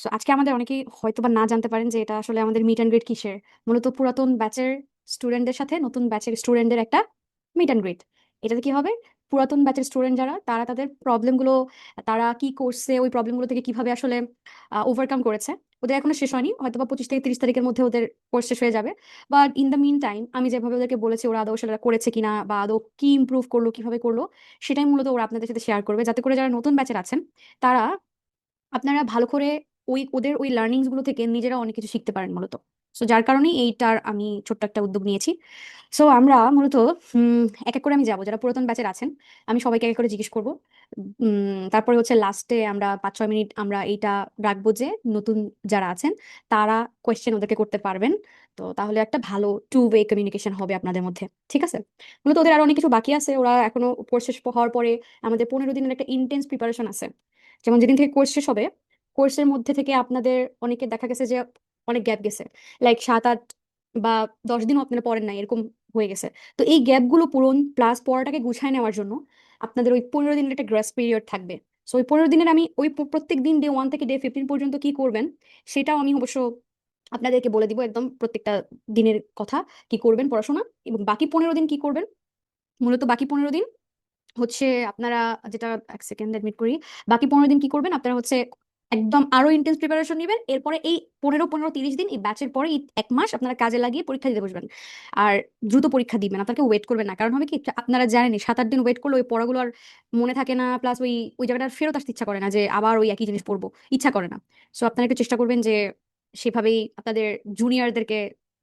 So আজকে আমাদের অনেকেই হয়তো বা না জানতে পারেন যে এটা আসলে আমাদের মিট অ্যান্ড গ্রিট কিসের। মূলত পুরাতন ব্যাচের স্টুডেন্টদের সাথে নতুন ব্যাচের স্টুডেন্টদের একটা মিট অ্যান্ড গ্রিট। এটাতে কি হবে, পুরাতন ব্যাচের স্টুডেন্ট যারা তারা তাদের প্রবলেমগুলো, তারা কি করছে, ওই প্রবলেমগুলো থেকে কিভাবে আসলে ওভারকাম করেছে, ওদের এখনো শেষ হয়নি, হয়তো বা 25 থেকে 30 তারিখের মধ্যে ওদের কোর্স শেষ হয়ে যাবে। But in the meantime আমি যেভাবে ওদেরকে বলেছি ওরা আদৌ সেটা করেছে কিনা বা আদৌ কি ইমপ্রুভ করলো, কিভাবে করলো, সেটাই মূলত ওরা আপনাদের সাথে শেয়ার করবে, যাতে করে যারা নতুন ব্যাচের আছেন তারা, আপনারা ভালো করে ওদের ওই লার্নিংস গুলো থেকে নিজেরা অনেক কিছু শিখতে পারেন মূলত। সো যার কারণে এইটার আমি ছোট্ট একটা উদ্যোগ নিয়েছি। সো আমরা মূলত এক এক করে আমি যাবো, যারা পুরাতন ব্যাচের আছেন আমি সবাইকে এক এক করে জিজ্ঞেস করবো। তারপরে হচ্ছে লাস্টে আমরা 5-6 মিনিট আমরা এইটা রাখবো যে নতুন যারা আছেন তারা কোয়েশ্চেন ওদেরকে করতে পারবেন। তো তাহলে একটা ভালো টু ওয়ে কমিউনিকেশন হবে আপনাদের মধ্যে, ঠিক আছে? মূলত ওদের আরো অনেক কিছু বাকি আছে, ওরা এখনো কোর্স শেষ হওয়ার পরে আমাদের 15 দিনের একটা ইন্টেন্স প্রিপারেশন আছে। যেমন যেদিন থেকে কোর্স শেষ হবে, কোর্সের মধ্যে থেকে আপনাদের অনেকে দেখা গেছে যে অনেক গ্যাপ গেছে, লাইক 7-8 বা 10 দিনও আপনারা পড়েন নাই, এরকম হয়ে গেছে। তো এই গ্যাপগুলো পূরণ প্লাস পড়াটাকে গুছায় নেওয়ার জন্য আপনাদের ওই 15 দিনের একটা গ্রেস পিরিয়ড থাকবে। সো ওই 15 দিনের আমি ওই প্রত্যেক দিন ডে 1 থেকে ডে 15 পর্যন্ত কি করবেন সেটাও আমি অবশ্য আপনাদেরকে বলে দিব, একদম প্রত্যেকটা দিনের কথা, কি করবেন পড়াশোনা, এবং বাকি 15 দিন কি করবেন। মূলত বাকি 15 দিন হচ্ছে আপনারা, যেটা এক সেকেন্ড এডমিট করি, বাকি 15 দিন কি করবেন আপনারা হচ্ছে একদম আরো ইন্টেন্স প্রিপারেশন নেবেন। এরপরে এই 15-15-30 দিন এই ব্যাচের পরে এই 1 মাস আপনারা কাজে লাগিয়ে পরীক্ষা দিতে বসবেন। আর দ্রুত পরীক্ষা দিবেন, আপনাকে ওয়েট করবেন না, কারণ হবে কি আপনারা জানেনই 7-8 দিন ওয়েট করলে ওই পড়াগুলো আর মনে থাকে না, প্লাস ওই ওই জায়গাটা আর ফেরত আসতে ইচ্ছা করে না, যে আবার ওই একই জিনিস পড়বো, ইচ্ছা করে না। সো আপনারা একটু চেষ্টা করবেন যে সেভাবেই আপনাদের জুনিয়রদেরকে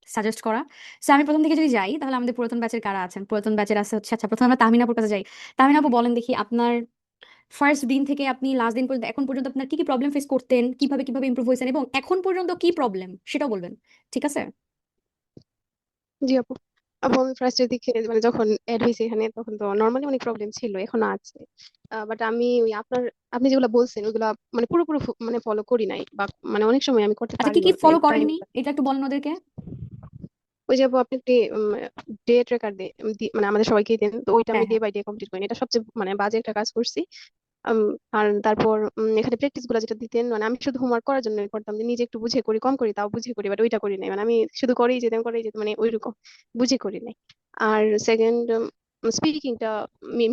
সাজেস্ট করা। সো আমি প্রথম থেকে যদি যাই তাহলে আমাদের পুরাতন ব্যাচের কারা আছেন, পুরাতন ব্যাচের আছে হচ্ছে, আচ্ছা প্রথমে আমরা তাহমিনাপুর কাছে যাই। তাহমিনা আপু বলেন দেখি, আপনার ফার্স্ট দিন থেকে আপনি লাস্ট দিন পর্যন্ত এখন পর্যন্ত আপনার কি কি প্রবলেম ফেস করতেন, কিভাবে কিভাবে ইমপ্রুভ হয়েছেন, এবং এখন পর্যন্ত কি প্রবলেম সেটাও বলবেন, ঠিক আছে? জি আপু। আমি ফার্স্টের দিকে মানে যখন এড হয়েছে এখানে তখন তো নর্মালি অনেক প্রবলেম ছিল, এখনো আছে। বাট আমি ওই আপনি যেগুলো বলছেন ওইগুলা মানে পুরোপুরি মানে ফলো করি নাই, বা মানে অনেক সময় আমি করতে আচ্ছা, কি পারিও কি না ফলো টাইম। করেননি এটা একটু বলেন ওদেরকে। ওই যে আপু আপনি একটি ডে ট্রেকার মানে আমাদের সবাইকে দেন, তো ওইটা আমি হ্যাঁ ডে হ্যাঁ। বাই ডে কমপ্লিট করি, এটা সবচেয়ে মানে বাজে একটা কাজ করছি। আর তারপর এখানে প্র্যাকটিস গুলো যেটা দিতেন, মানে আমি শুধু হোমওয়ার্ক করার জন্য করতাম, যে নিজে একটু বুঝে করি, কম করি তাও বুঝে করি, বাট ওইটা করি নাই, মানে আমি শুধু করেই যেতাম মানে ওইরকম বুঝে করি নাই। আর সেকেন্ড, স্পিকিংটা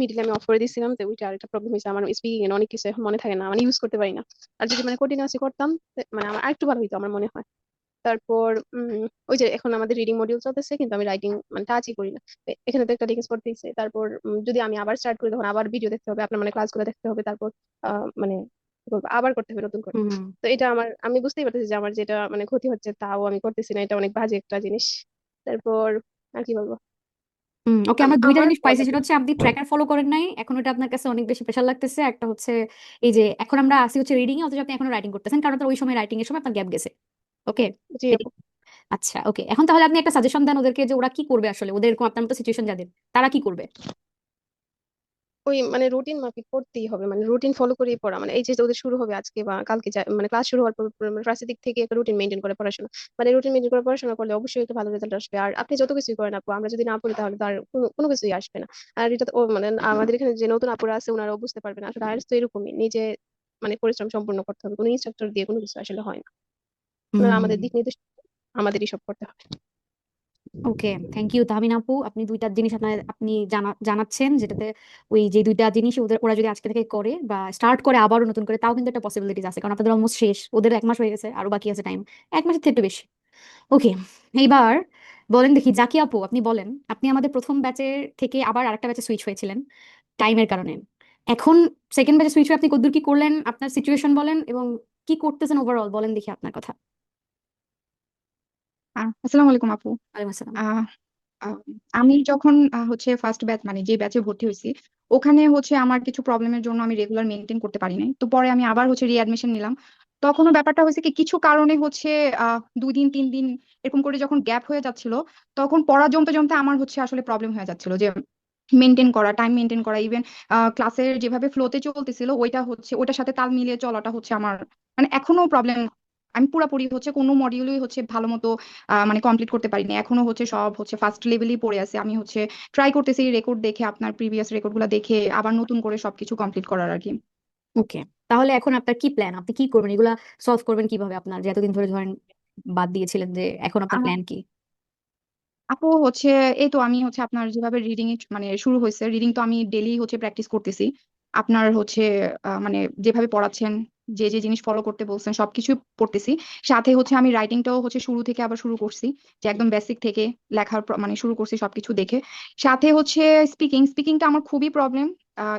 মিডিলে আমি অফ করে দিয়েছিলাম, তো ওইটা আরেকটা প্রবলেম হয়েছে আমার, স্পিকিং এর অনেক কিছু এখন মনে থাকে না, মানে ইউজ করতে পারি না। আর যদি মানে কন্টিনিউয়াসলি করতাম মানে আমার আরেকটু ভালো হইতো আমার মনে হয়। তারপর ওই যে এখন আমাদের রিডিং মডিউল চলতেছে, কিন্তু আমি রাইটিং মানে টাচই করি না। এখানে তো একটা রিকোয়েস্ট করতেইছে, তারপর যদি আমি আবার স্টার্ট করি তখন আবার ভিডিও দেখতে হবে, আপনার মানে ক্লাসগুলো দেখতে হবে, তারপর মানে কি বলবো, আবার করতে হবে নতুন করে। হুম হুম। তো এটা আমার, আমি বুঝতেই পারতেছি যে আমার যেটা মানে ক্ষতি হচ্ছে তাও আমি করতেছি না, এটা অনেক বাজে একটা জিনিস। তারপর আর কি বলবো, ওকে, আমরা দুইটা আমার জিনিস পাইছি, সেটা হচ্ছে আপনি ট্র্যাকার ফলো করেন নাই, এখন ওটা আপনার কাছে অনেক বেশি প্রেশার লাগতেছে। একটা হচ্ছে এই যে এখন আমরা আসি হচ্ছে রিডিং এ, অথচ আপনি এখনো রাইটিং করতেছেন, কারণ আপনার ওই সময় রাইটিং এর সময় আপনার গ্যাপ গেছে। ওকে। জি আপু। আচ্ছা ওকে, এখন তাহলে আপনি একটা সাজেশন দেন ওদেরকে যে ওরা কি করবে, আসলে ওদের এরকম আপনার মতো সিচুয়েশন যাদের, তারা কি করবে। ওই মানে রুটিন মাফিক পড়তেই হবে, মানে রুটিন ফলো করেই পড়া, মানে এই যে ওদের শুরু হবে আজকে বা কালকে, মানে ক্লাস শুরু হওয়ার পর ফার্স্টের দিক থেকে একটা রুটিন মেনটেন করে পড়াশোনা, মানে রুটিন মেনটেন করে পড়াশোনা করলে অবশ্যই একটা ভালো রেজাল্ট আসবে। আর আপনি যত কিছুই করেন আপু, আমরা যদি না পড়ি তাহলে তো আর কোনো কিছুই আসবে না। আর এটা তো মানে আমাদের এখানে যে নতুন আপুরা আছে ওনারাও বুঝতে পারবেন, আসলে আইএলটিএস তো এরকমই, নিজে মানে পরিশ্রম সম্পূর্ণ করতে হবে, কোনো ইনস্ট্রাক্টর দিয়ে কোনো কিছু আসলে হয় না। ওনারা হুম। আমাদের দিক নির্দেশ, আমাদেরই সব করতে হবে। ওকে, থ্যাংক ইউ তাহমিনা আপু, আপনি দুইটা জিনিস আপনি জানাচ্ছেন, যেটাতে ওই যে দুইটা জিনিস ওদের, ওরা যদি আজকে থেকে করে বা স্টার্ট করে আবারও নতুন করে, তাও কিন্তু একটা পসিবিলিটিস আছে, কারণ আপনাদের অলমোস্ট শেষ, ওদের 1 মাস হয়ে গেছে, আরো বাকি আছে টাইম, 1 মাসের থেকে একটু বেশি। ওকে, এইবার বলেন দেখি জাকি আপু, আপনি বলেন, আপনি আমাদের প্রথম ব্যাচের থেকে আবার আরেকটা ব্যাচে সুইচ হয়েছিলেন টাইমের কারণে। এখন সেকেন্ড ব্যাচে সুইচ হয়ে আপনি কতদূর কি করলেন, আপনার সিচুয়েশন বলেন, এবং কি করতেছেন ওভারঅল বলেন দেখি আপনার কথা। আসসালামু আলাইকুম আপু। ওয়ালাইকুম আসসালাম। আহ, আহ, আমি যখন হচ্ছে ফার্স্ট ব্যাচ মানে যে ব্যাচে ভর্তি হয়েছি, ওখানে হচ্ছে আমার কিছু প্রবলেমের জন্য আমি রেগুলার মেনটেন করতে পারি নাই। তো পরে আমি আবার হচ্ছে রিঅ্যাডমিশন নিলাম। তখনও ব্যাপারটা হয়েছে কি, কিছু কারণে হচ্ছে 2 দিন 3 দিন এরকম করে যখন গ্যাপ হয়ে যাচ্ছিল, তখন পড়া জমতে জমতে আমার হচ্ছে আসলে প্রবলেম হয়ে যাচ্ছিল যে মেনটেন করা, টাইম মেনটেন করা। ইভেন ক্লাসের যেভাবে ফ্লোতে চলতেছিল ওইটা হচ্ছে, ওটার সাথে তাল মিলিয়ে চলাটা হচ্ছে আমার মানে এখনো প্রবলেম। আমি পুরাপুরি হচ্ছে কোনো মডিউলই হচ্ছে ভালো মতো মানে কমপ্লিট করতে পারিনি এখনো, হচ্ছে সব হচ্ছে ফার্স্ট লেভেলই পড়ে আছে। আমি হচ্ছে ট্রাই করতেছি রেকর্ড দেখে, আপনার প্রিভিয়াস রেকর্ড গুলো দেখে আবার নতুন করে সবকিছু কমপ্লিট করার আর কি। ওকে, তাহলে এখন আপনার কি প্ল্যান? আপনি কি করবেন? এগুলা সলভ করবেন কিভাবে? আপনার যে এতদিন ধরে ধরেন বাদ দিয়েছিলেন, যে এখন আপনার আহ, প্ল্যান কি? আপু হচ্ছে এই তো আমি হচ্ছে আপনার যেভাবে রিডিং মানে শুরু হয়েছে, রিডিং তো আমি ডেলি হচ্ছে প্র্যাকটিস করতেছি। আপনার হচ্ছে মানে যেভাবে পড়াচ্ছেন, যে যে জিনিস ফলো করতে বলছেন সবকিছু পড়তেছি। সাথে হচ্ছে আমি রাইটিংটাও হচ্ছে শুরু থেকে আবার শুরু করছি, যে একদম বেসিক থেকে লেখার মানে শুরু করছি সবকিছু দেখে। সাথে হচ্ছে স্পিকিংটা আমার খুবই প্রবলেম।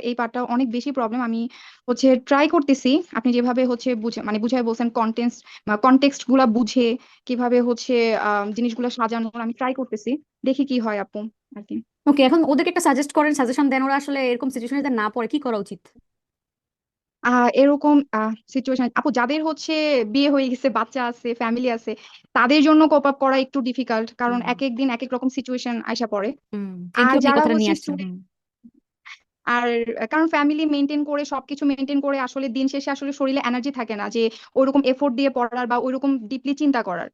এই পার্টটা অনেক বেশি প্রবলেম। আমি হচ্ছে ট্রাই করতেছি, আপনি যেভাবে হচ্ছে বুঝে মানে বুঝাই বলছেন, কনটেক্সট গুলা বুঝে কিভাবে হচ্ছে জিনিসগুলো সাজানোর আমি ট্রাই করতেছি। দেখি কি হয় আপু আর কি। ওকে, এখন ওদেরকে একটা সাজেস্ট করেন, সাজেশন দেন, ওরা আসলে এরকম সিচুয়েশনে না পড়ে কি করা উচিত? এরকম সিচুয়েশন আপু, যাদের হচ্ছে বিয়ে হয়ে গেছে, বাচ্চা আছে, ফ্যামিলি আছে, তাদের জন্য কোপ আপ করা একটু ডিফিকাল্ট, কারণ হুম এক এক দিন এক এক রকম সিচুয়েশন আইসা পড়ে। হুম, থ্যাংক আর ইউ, আপনি এই যারা কথাটা হচ্ছে নিয়ে আসছেন। স্টুডেন্ট, হুম আর কারণ ফ্যামিলি মেনটেন করে সবকিছু মেনটেন করে আসলে দিন শেষে আসলে শরীরে এনার্জি থাকে না যে ওইরকম এফোর্ট দিয়ে পড়ার বা ওইরকম ডিপলি চিন্তা করার।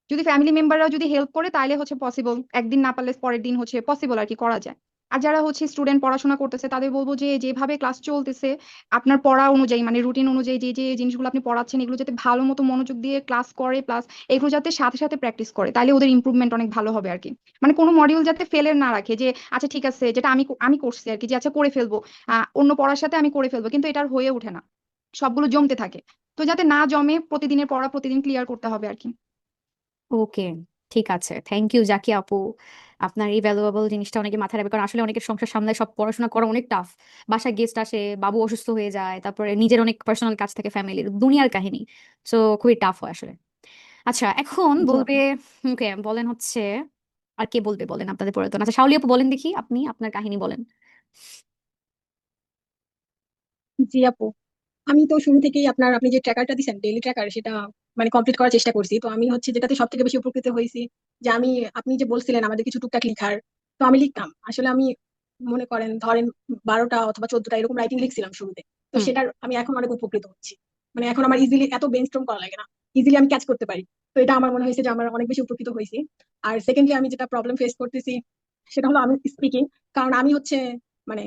যদি ফ্যামিলি মেম্বাররা যদি হেল্প করে তাহলে হচ্ছে পসিবল, একদিন না পারলে পরের দিন হচ্ছে পসিবল আর কি, করা যায়। আর যারা হচ্ছে স্টুডেন্ট পড়াশোনা করতেছে তাদের বলবো যে যেভাবে ক্লাস চলতেছে আপনার পড়া অনুযায়ী মানে রুটিন অনুযায়ী যে যে জিনিসগুলো আপনি পড়াচ্ছেন এগুলো যাতে ভালো মতো মনোযোগ দিয়ে ক্লাস করে, প্লাস এগুলো যাতে সাথে সাথে প্র্যাকটিস করে, তাহলে ওদের ইমপ্রুভমেন্ট অনেক ভালো হবে আর কি। মানে কোনো মডিউল যাতে ফেলের না রাখে, যে আচ্ছা ঠিক আছে যেটা আমি আমি করছি আর কি, যে আচ্ছা করে ফেলবো, অন্য পড়ার সাথে আমি করে ফেলবো, কিন্তু এটা আর হয়ে ওঠে না, সবগুলো জমতে থাকে। তো যাতে না জমে প্রতিদিনের পড়া প্রতিদিন ক্লিয়ার করতে হবে আর কি। ওকে, ঠিক আছে, থ্যাংক ইউ জাকি আপু। আপনার এই ভ্যালুয়েবল জিনিসটা অনেকে মাথায় রাখবে, কারণ আসলে অনেকের সংসার সামলায়, সব পড়াশোনা করা অনেক টাফ। বাসায় গেস্ট আসে, বাবু অসুস্থ হয়ে যায়, তারপরে নিজের অনেক পার্সোনাল কাজ থাকে, ফ্যামিলির দুনিয়ার কাহিনী। সো খুবই টাফ হয় আসলে। আচ্ছা, এখন জি বলবে, আপু। ওকে বলেন হচ্ছে, আর কে বলবে বলেন আপনাদের পুরাতন? আচ্ছা, শাওলি আপু বলেন দেখি, আপনি আপনার কাহিনী বলেন। জি আপু, আমি তো শুরু থেকেই আপনার আপনি যে ট্র্যাকারটা দিচ্ছেন ডেইলি ট্র্যাকার সেটা মানে কমপ্লিট করার চেষ্টা করছি। তো আমি হচ্ছে যেটাতে সব থেকে বেশি উপকৃত হয়েছি যে আমি, আপনি যে বলছিলেন আমাদের কিছু টুকটাক লিখার, তো আমি লিখতাম আসলে। আমি মনে করেন ধরেন 12টা অথবা 14টা এরকম রাইটিং লিখছিলাম শুরুতে। তো হুম, সেটার আমি এখন অনেক উপকৃত হচ্ছি। মানে এখন আমার ইজিলি এত ব্রেনস্টর্ম করা লাগে না, ইজিলি আমি ক্যাচ করতে পারি। তো এটা আমার মনে হয়েছে যে আমার অনেক বেশি উপকৃত হয়েছি। আর সেকেন্ডলি আমি যেটা প্রবলেম ফেস করতেছি সেটা হলো আমি স্পিকিং। কারণ আমি হচ্ছে মানে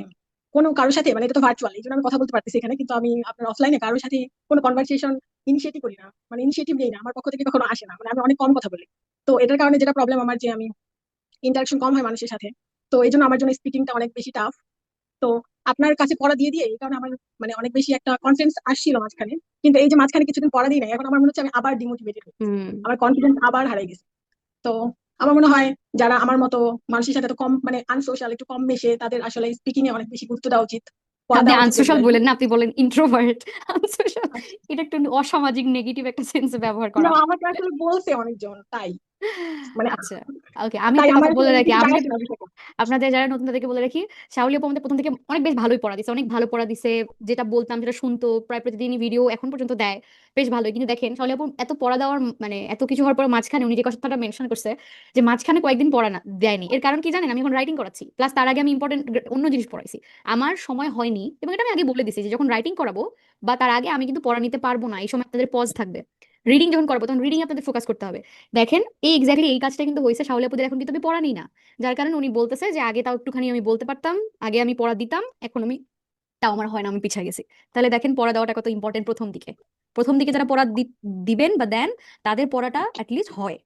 কোনো কারোর সাথে, মানে এটা তো ভার্চুয়াল এই জন্য আমি কথা বলতে পারতেছি এখানে, কিন্তু আমি আপনার অফলাইনে কারোর সাথে কোনো কনভারসেশন ইনিশিয়েটিভ করি না, মানে ইনিশিয়েটিভ নেই না, আমার পক্ষ থেকে কখনো আসে না, মানে আমি অনেক কম কথা বলি। তো এটার কারণে যেটা প্রবলেম আমার, যে আমি ইন্টারাকশন কম হয় মানুষের সাথে। তো এই জন্য আমার জন্য স্পিকিংটা অনেক বেশি টাফ। তো আপনার কাছে পড়া দিয়ে দিয়ে এই কারণে আমার মানে অনেক বেশি একটা কনফিডেন্স আসছিল মাঝখানে। কিন্তু এই যে মাঝখানে কিছুদিন পড়া দিই না, এখন আমার মনে হচ্ছে আমি আবার ডিমোটিভেটেড হয়ে গেছি, হুম। আমার কনফিডেন্স আবার হারিয়ে গেছে। তো আমার মনে হয় যারা আমার মতো মানুষের সাথে তো কম মানে আনসোশাল, একটু কম মেশে, তাদের আসলে স্পিকিং এ অনেক বেশি গুরুত্ব দেওয়া উচিত, পড়া আপনি দেওয়া উচিত আনসোশাল রেগুলারলি। বলেন না, আপনি বলেন ইন্ট্রোভার্ট। আনসোশাল এটা একটু অসামাজিক, নেগেটিভ একটা সেন্সে ব্যবহার করা না, হয়। আমাকে আসলে বলছে অনেকজন তাই, মানে আচ্ছা, ওকে, আমি তাই একটা কথা আমার বলে আসলে রাখি, কিছু আমি যায় আসে যদি না বিষয়টা। আপনাদের যারা নতুন তাদেরকে বলে রাখি, শাওলি আপু আমাদের প্রথম থেকে অনেক বেশ ভালোই পড়া দিছে, অনেক ভালো পড়া দিছে। যেটা বলতাম সেটা শুনতো, প্রায় প্রতিদিনই ভিডিও এখন পর্যন্ত দেয়, বেশ ভালোই। কিন্তু দেখেন শাওলি আপু এত পড়া দেওয়ার মানে এত কিছু হওয়ার পর মাঝখানে উনি যে কথাটা মেনশন করছে, যে মাঝখানে কয়েকদিন পড়া না দেয়নি, এর কারণ কি জানেন? আমি এখন রাইটিং করাচ্ছি, প্লাস তার আগে আমি ইম্পর্টেন্ট অন্য জিনিস পড়াইছি। আমার সময় হয়নি, এবং এটা আমি আগে বলে দিছি যে যখন রাইটিং করাবো বা তার আগে আমি কিন্তু পড়া নিতে পারবো না, এই সময় আপনাদের পজ থাকবে। রিডিং যখন করবো তখন রিডিং আপনাদের ফোকাস করতে হবে। দেখেন এই এক্স্যাক্টলি এই কাজটা কিন্তু হয়েছে শাওলি আপুদের, এখন কিন্তু আমি পড়া নিই না। যার কারণে উনি বলতেছে যে আগে তাও একটুখানি আমি বলতে পারতাম, আগে আমি পড়া দিতাম, এখন আমি তাও আমার হয় না, আমি পিছিয়ে গেছি। তাহলে দেখেন পড়া দেওয়াটা কত ইম্পর্টেন্ট। প্রথম দিকে, প্রথম দিকে যারা পড়া দিবেন বা দেন, তাদের পড়াটা অ্যাটলিস্ট হয়।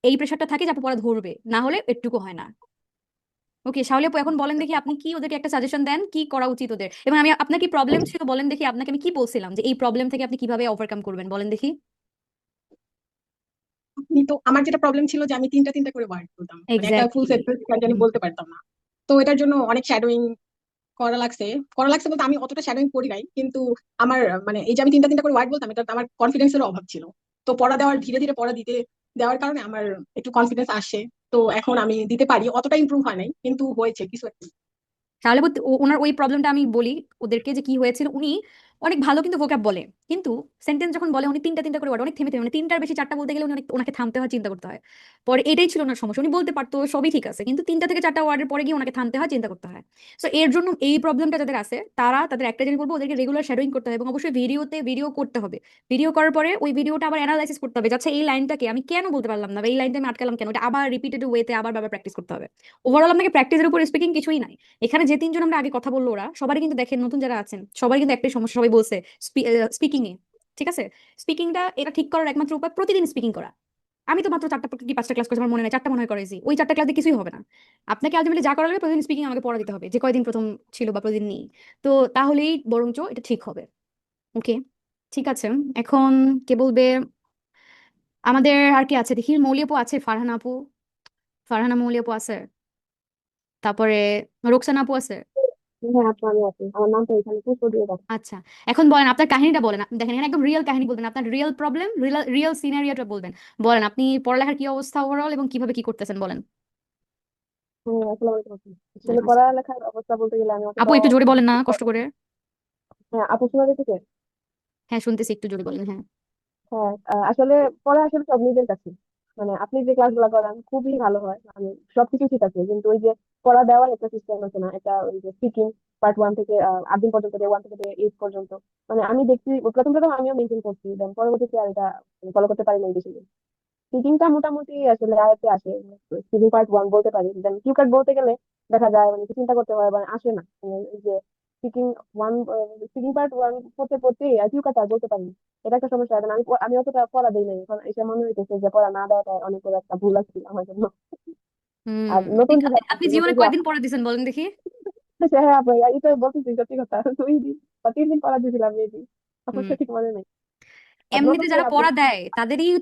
এই প্রেশারটা থাকে যে আপু পড়া ধরবে, না হলে একটুকু হয় না। ওকে শাওলি আপু, এখন বলেন দেখি আপনি কি ওদেরকে একটা সাজেশন দেন, কি করা উচিত ওদের। এবং আমি আপনার কি প্রবলেম ছিল বলেন দেখি, আপনাকে আমি কি বলছিলাম যে এই প্রবলেম থেকে আপনি কিভাবে ওভারকাম করবেন বলেন দেখি। আপনি তো, আমার যেটা প্রবলেম ছিল যে আমি তিনটা তিনটা করে ওয়ার্ড বলতাম, মানে একটা ফুল এক্স্যাক্টলি। সেন্টেন্স আমি বলতে পারতাম না। তো এটার জন্য অনেক শ্যাডোইং করা লাগছে। করা লাগছে বলতে আমি অতটা শ্যাডোইং করি নাই, কিন্তু আমার মানে এই যে আমি তিনটা তিনটা করে ওয়ার্ড বলতাম, এটা আমার কনফিডেন্সের অভাব ছিল। তো পড়া দেওয়ার ধীরে ধীরে পড়া দিতে দেওয়ার কারণে আমার একটু কনফিডেন্স আসে। তো এখন আমি দিতে পারি, অতটা ইমপ্রুভ হয় নাই কিন্তু হয়েছে কিছু একটা। তাহলে ওনার ওই প্রবলেমটা আমি বলি ওদেরকে যে কি হয়েছিল। উনি অনেক ভালো কিন্তু ভোকাব বলে, কিন্তু সেন্টেন্স যখন বলে উনি তিনটা তিনটা করে word, অনেক থেমে থেমে, মানে তিনটার বেশি চারটা বলতে গেলে উনি অনেক, ওনাকে থামতে হয়, চিন্তা করতে হয়। পরে এটাই ছিল ওনার সমস্যা, উনি বলতে পারতো সবই ঠিক আছে, কিন্তু তিনটা থেকে চারটা ওয়ার্ডের পরে গিয়ে ওনাকে থামতে হয়, চিন্তা করতে হয়। সো এর জন্য এই প্রবলেমটা যাদের আছে তারা, তাদের একটা জিনিস বলবো, ওদেরকে রেগুলার শ্যাডোইং করতে হবে, এবং অবশ্যই ভিডিও করতে হবে। ভিডিও করার পরে ওই ভিডিওটা আবার অ্যানালাইসিস করতে হবে, আচ্ছা এই লাইনটাকে আমি কেন বলতে পারলাম না, বা এই লাইনটা আমি আটকালাম কেন, এটা আবার রিপিটেড ওয়েতে আবার বারবার প্র্যাকটিস করতে হবে। ওভারঅল আপনাকে প্র্যাকটিসের উপর স্পিকিং কিছুই নাই। এখানে যে তিনজন আমরা আগে কথা বললো, ওরা সবারই কিন্তু দেখেন, নতুন যারা আছেন সবারই কিন্তু একটাই সমস্যা, সবাই বলছে স্পিকিং এ, ঠিক আছে? স্পিকিংটা এটা ঠিক করার একমাত্র উপায় প্রতিদিন স্পিকিং করা। আমি তো মাত্র 4টা কি 5টা ক্লাস করেছি, আমার মনে নাই, 4টা মনে হয় করেছি। ওই 4টা ক্লাসে কিছুই হবে না। আপনাকে আলটিমেটলি যা করা লাগবে প্রতিদিন স্পিকিং আমাকে পড়া দিতে হবে, যে কয়দিন প্রথম ছিল বা প্রতিদিন নেই। তো তাহলেই বরঞ্চ এটা ঠিক হবে। ওকে, ঠিক আছে। এখন কে বলবে? আমাদের আর কি আছে দেখি, মৌলি আপু আছে, ফারহানা আপু, ফারহানা মৌলি আপু আছে, তারপরে রোকসানা আপু আছে। হ্যাঁ আপু, আমি আছি, আমার নামটা এখানে পুষ্প দিয়ে দাও। আচ্ছা, এখন বলেন আপনার কাহিনীটা বলেন। দেখেন এখানে একদম রিয়েল কাহিনী বলবেন, আপনার রিয়েল প্রবলেম, রিয়েল সিনারিওটা বলবেন। বলেন আপনি পড়ালেখার কি অবস্থা ওভারঅল এবং কিভাবে কি করতেছেন বলেন। হ্যাঁ, আসসালামু আলাইকুম আপু। হুম, আসলে আচ্ছা। পড়ালেখার অবস্থা বলতে গেলে আমি আপু অতটাও একটু জোরে বলেন না, কষ্ট করে। হ্যাঁ আপু, শোনা যাচ্ছে? হ্যাঁ শুনতেছি, একটু জোরে বলেন, হ্যাঁ। হ্যাঁ, আসলে পড়া আসলে সব নিজের কাছে। মানে আপনি যে ক্লাসগুলো করান খুবই ভালো হয়, মানে সবকিছু ঠিক আছে, কিন্তু ওই যে পড়া দেওয়ার একটা সিস্টেম আছে না, এটা ওই যে স্পিকিং পার্ট 1 থেকে 8 দিন পর্যন্ত, ডে 1 থেকে ডে 8 পর্যন্ত। মানে আমি দেখছি প্রথম প্রথম আমিও মেনটেন করছি, দেন পরবর্তীতে আর এটা ফলো করতে পারি না বেশি দিন। স্পিকিংটা মোটামুটি আসলে আয়ত্তে আসে। স্পিকিং পার্ট 1 বলতে পারি, দেন কিউ কাট বলতে গেলে দেখা যায় মানে একটু চিন্তা করতে হয়, মানে আসে না। মানে এই যে স্পিকিং ওয়ান স্পিকিং পার্ট 1 পড়তে পড়তে আর কিউ কাট আর বলতে পারি না। এটা একটা সমস্যা। এখন আমি অতটা পড়া দিই নাই, এখন এসে মনে হইতেছে যে পড়া না দেওয়াটা অনেক বড় একটা ভুল আছে আমার জন্য। হুম। আর নতুন যে আপনি নতুন জীবনে যে কয়দিন পড়া দিয়েছেন বলেন দেখি? হ্যাঁ আপু, এটা বলতেছি সত্যি কথা, 2 দিন বা 3 দিন পড়া দিয়েছিলাম মেবি, আমার হুম। সঠিক মনে নেই। আর এমনিতে নতুন যে যারা আপু, পড়া দেয়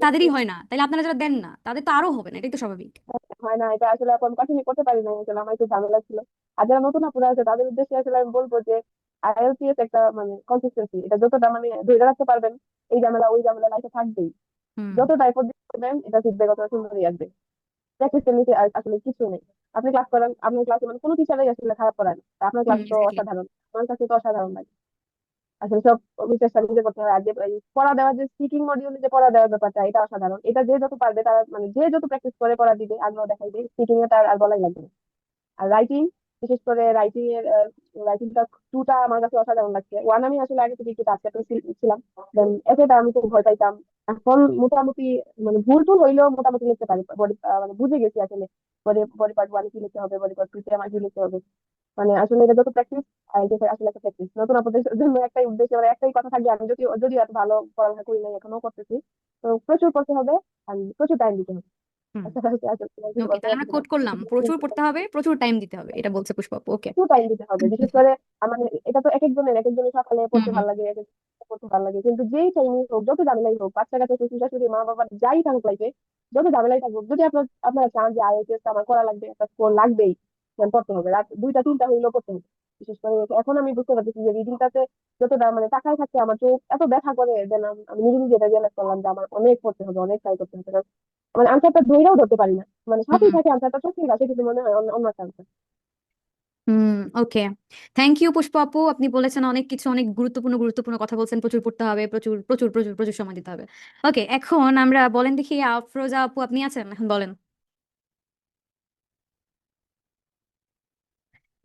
তাদেরই হয় না, তাইলে আপনারা যারা দেন না তাদের তো আরো হবে না, এটাই তো স্বাভাবিক। হয় না, এটা আসলে এখন কন্টিনিউ করতে পারি না, আসলে আমার একটু ঝামেলা ছিল। আর যারা নতুন আপুরা আছে তাদের উদ্দেশ্যে আসলে আমি বলবো যে আইএলটিএস একটা মানে কনসিস্টেন্সি, এটা যতটা মানে ধরে রাখতে পারবেন, এই ঝামেলা ওই ঝামেলা লাইফে থাকবেই। হুম। যতটা এফোর্ট দিতে পারবেন এটা ফিডব্যাক অত সুন্দরই আসবে। প্র্যাকটিসের নিচে আর আসলে কিছু নেই। আপনি ক্লাস করেন, আপনার ক্লাসে মানে কোনো টিচারই আসলে খারাপ করায় না, আপনার হুম, ক্লাস তো এক্স্যাক্টলি। অসাধারণ, আমার কাছে তো অসাধারণ লাগে। আসলে সব চেষ্টা নিজে করতে হয়। আর যে এই পড়া দেওয়ার যে স্পিকিং মডিউলে যে পড়া দেওয়ার ব্যাপারটা, এটা অসাধারণ। এটা যে যত পারবে তারা মানে যে যত প্র্যাকটিস করে পড়া দিবে, আগ্রহ দেখাইবে, স্পিকিং এ তার আর বলাই লাগবে না। আর রাইটিং, বিশেষ করে রাইটিংটা 2টা আমার কাছে অসাধারণ লাগছে। 1 আমি আসলে আগে থেকে একটু টাচটা ছিলাম, দেন এসেটা আমি খুব ভয় পাইতাম। এখন মোটামুটি মানে ভুল টুল হইলেও মোটামুটি লিখতে পারি। মানে বুঝে গেছি আসলে বডি পার্ট 1 কি লিখতে হবে, বডি পার্ট 2 আমার কি লিখতে হবে। মানে আসলে এটা যত প্র্যাকটিস, আর এটা আসলে একটা প্র্যাকটিস। নতুন আপনাদের জন্য একটাই উদ্দেশ্য, মানে একটাই কথা থাকবে, আমি যদিও এত ভালো পড়ালেখা করি নাই, এখনো করতেছি। তো প্রচুর পড়তে হবে আর প্রচুর টাইম দিতে হবে। হুম। আচ্ছা, আসলে কিছু ওকে, বলতে তাহলে আমরা পারছি না। কোট করলাম, প্রচুর পড়তে হবে, প্রচুর টাইম দিতে হবে, এটা বলছে পুষ্পা আপু। ওকে। একটু টাইম দিতে হবে, বিশেষ করে আমার এটা তো এক একজনের সকালে হুম পড়তে হুম ভালো লাগে, এক একজনের পড়তে ভালো লাগে, কিন্তু যেই টাইমই হোক, যত ঝামেলাই হোক, বাচ্চা কাচ্চা শ্বশুর শাশুড়ি মা বাবা যাই থাকুক লাইফে, যত ঝামেলাই থাকুক, যদি আপনারা চান যে আইএলটিএস আমার করা লাগবে, একটা স্কোর লাগবেই, then পড়তে হবে। রাত 2টা 3টা হইলেও পড়তে হবে। বিশেষ করে এখন আমি বুঝতে পারতেছি যে রিডিংটাতে যতটা মানে তাকায় থাকতে আমার চোখ এত ব্যথা করে, দেন আমি নিজে নিজে এটা রিয়েলাইজ করলাম যে আমার অনেক পড়তে হবে, অনেক ট্রাই করতে হবে, কারণ মানে আনসারটা ধরেও ধরতে পারি না, মানে সাথেই হুম থাকে আনসারটা চোখের কাছে, কিন্তু মনে হয় অন্য অন্য একটা answer। Hmm. Okay, thank you Pushpa আপু, আপনি বলেছেন অনেক কিছু, অনেক গুরুত্বপূর্ণ গুরুত্বপূর্ণ কথা বলছেন। প্রচুর পড়তে হবে, প্রচুর প্রচুর প্রচুর প্রচুর সময় দিতে হবে। ওকে, এখন আমরা বলেন দেখি, আফরোজা আপু আপনি আছেন এখন, বলেন।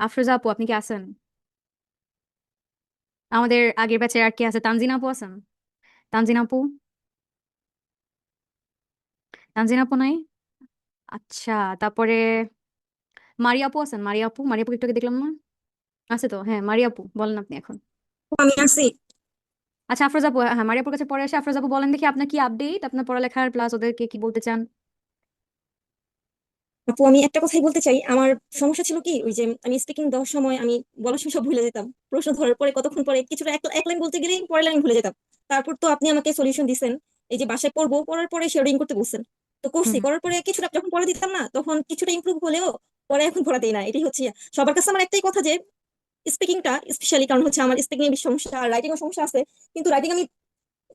আফরোজা আপু আপনি কি আছেন? আমাদের আগের ব্যাচের আর কি আছে, তানজিনা আপু আছেন? তানজিনা আপু, তানজিনা আপু নাই? আচ্ছা, তারপরে মারিয়া আপু আছেন? মারিয়া আপু একটু আগে দেখলাম না। আছে তো, হ্যাঁ মারিয়া আপু বলেন আপনি এখন। আমি আছি। আচ্ছা আফরোজা আপু, হ্যাঁ মারিয়া আপুর কাছে পরে আসে। আফরোজা আপু বলেন দেখি আপনার কি আপডেট, আপনার পড়ালেখার, প্লাস ওদেরকে কি বলতে চান। আপু আমি একটা কথাই বলতে চাই, আমার সমস্যা ছিল কি, ওই যে আমি স্পিকিং দেওয়ার সময় আমি বলার সময় সব ভুলে যেতাম, প্রশ্ন ধরার পরে কতক্ষণ পরে কিছুটা এক লাইন বলতে গেলেই পরের লাইন ভুলে যেতাম। তারপর তো আপনি আমাকে সলিউশন দিছেন, এই যে বাসায় পড়বো, পড়ার পরে শেয়ারিং করতে বলছেন, তো করছি, হুম করার পরে কিছুটা যখন পড়া দিতাম না তখন কিছুটা ইমপ্রুভ হলেও পরে এখন পড়া দিই না। এটাই হচ্ছে সবার কাছে আমার একটাই কথা, যে স্পিকিংটা স্পেশালি, কারণ হচ্ছে আমার স্পিকিং এর সমস্যা আর রাইটিং এর সমস্যা আছে, কিন্তু রাইটিং আমি